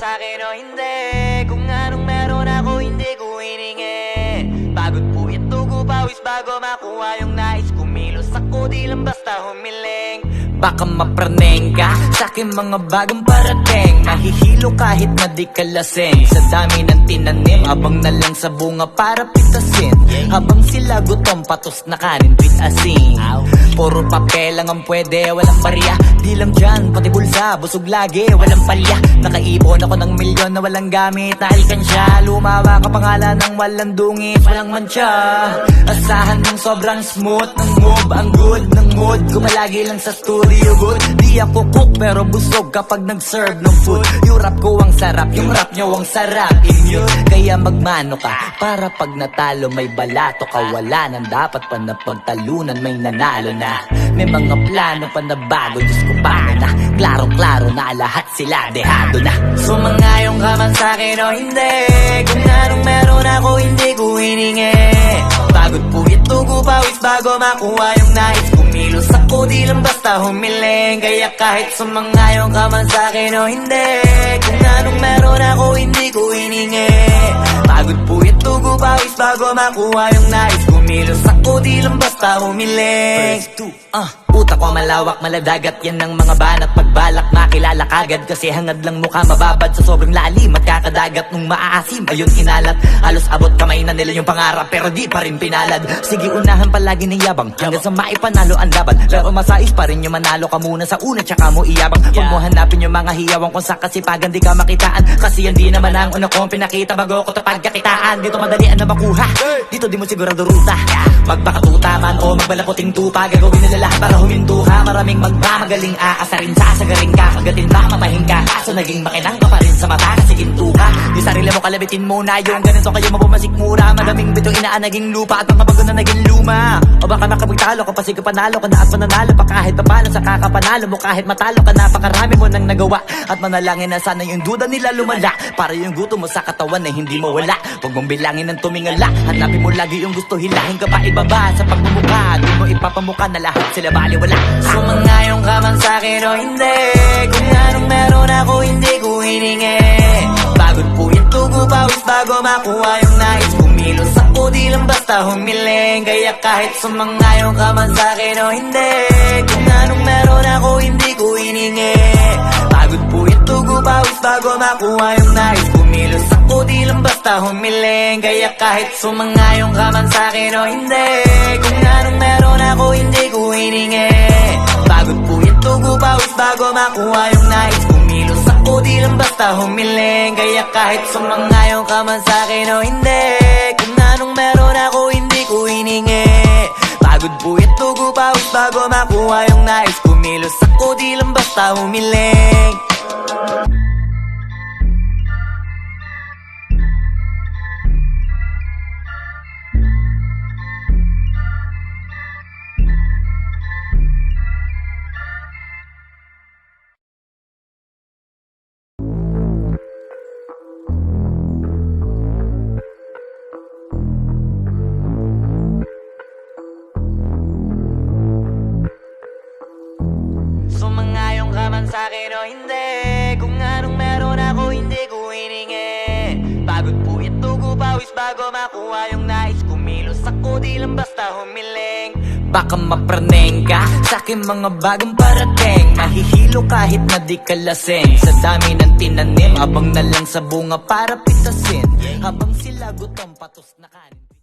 sa'kin o hindi. Kung anong meron ako hindi ko hiningi. Pagod po itugo pawis bago makuha yung nais. Kumilos ako di lang basta humiling. Baka mapraneng ka sa'king mga bagong parating. Mahihilo kahit na di ka lasing. Sa dami ng tinanim, abang na lang sa bunga para pitasin. Habang sila gutom, patos na kanin, with asin. Puro papel lang ang pwede, walang barya. Di lang dyan, pati bulsa, busog lagi, walang palya. Nakaipon ako ng milyon na walang gamit na alkansya. Lumawa ka pangalan ng walang dungis, walang mancha. Asahan ng sobrang smooth ng move, ang good ng mood. Kumalagi lang sa studio good. Di ako cook pero busog kapag nag-serve ng food. Yung rap ko ang sarap, yung rap nyo ang sarap. Immune, kaya magmano ka para pag natalo may balato ka. Wala nang dapat pa na pagtalunan, may nanalo na. May mga plano pa na bago, Diyos ko paano na. Klaro-klaro na lahat sila dehado na. Sumangayong ka man sa'kin o hindi. Kung anong meron ako hindi ko hiningi. Pagod po itugo pawis bago makuha yung nais. Kumilos ako di lang basta humiling. Kaya kahit sumangayong ka man sa'kin o hindi. Kung anong meron ako hindi ko hiningi. Pagod po itugo pawis bago makuha yung nais. Kumilos ako di lang basta humiling. Utak ko malawak, maladagat yan ng mga banat. Pagbalak makilala kagad kasi hangad lang mukha mababad sa sobrang lalim at kakadagat nung maaasim. Ayun inalat, halos abot kamay na nila yung pangarap pero di pa rin pinalad. Sige unahan palagi ng yabang hanggang sa maipanalo ang laban. Pero masais pa rin yung manalo ka muna sa una tsaka mo iyabang. Huwag mo hanapin yung mga hiyawang kung sa kasipagan di ka makitaan. Kasi yan di naman ang una kong pinakita bago ko tapag kakitaan. Dito madalian na makuha, dito di mo sigurado ruta. Magpakatuta man o magbalaputing tupa, gagawin nila lahat para huminto ka. Maraming magmamagaling aasarin, sasagaring ka. Kagatin ba matahin ka, kaso naging makinang ka pa rin sa mata kasi ginto ka. Di sarili mo kalabitin muna yung ganito kayo mabumasik mura. Maraming bito inaan naging lupa at mga bago na naging luma. O baka makapagtalo ka pa sige panalo ka na at mananalo pa kahit papalo sa kakapanalo mo. Kahit matalo ka napakarami mo nang nagawa at manalangin na sana yung duda nila lumala para yung gutom mo sa katawan na hindi mo wala. Huwag mong bilangin ng tumingala, hanapin mo lagi yung gusto, hilahin ka pa ibaba sa pagmumukha. Di mo ipapamukha na lahat sila baliwala. Sumangayong ka man sa'kin o hindi. Kung anong meron ako hindi ko hiningi. Pagod po itugo pawis bago makuha yung nais. Kumilos ako di lang basta humiling. Kaya kahit sumangayong ka man sa'kin o hindi. Kung anong meron ako hindi ko hiningi. Pagod po itugo pawis bago makuha yung nais. Kumilos ako di lang basta humiling. Kaya kahit sumangayong ka man sa'kin o hindi. Kung anong meron ako hindi ko hiningi. Pagod po itugo pawis bago makuha yung nais. Kumilos ako di lang basta humiling. Kaya kahit sumangayong ka man sa'kin o hindi. Kung anong meron ako hindi ko hiningi. Pagod po itugo pawis bago makuha yung nais. Kumilos ako di lang basta humiling. Sumangayong ka man sa'kin o hindi. Kung anong meron ako hindi ko hiningi. Pagod po itugo pawis bago makuha yung nais. Kumilos ako di lang basta humiling. Baka mapraneng ka sa'king mga bagong parating. Mahihilo kahit na di ka lasing. Sa dami ng tinanim, abang na lang sa bunga para pitasin. Habang sila gutom, patos na kanin.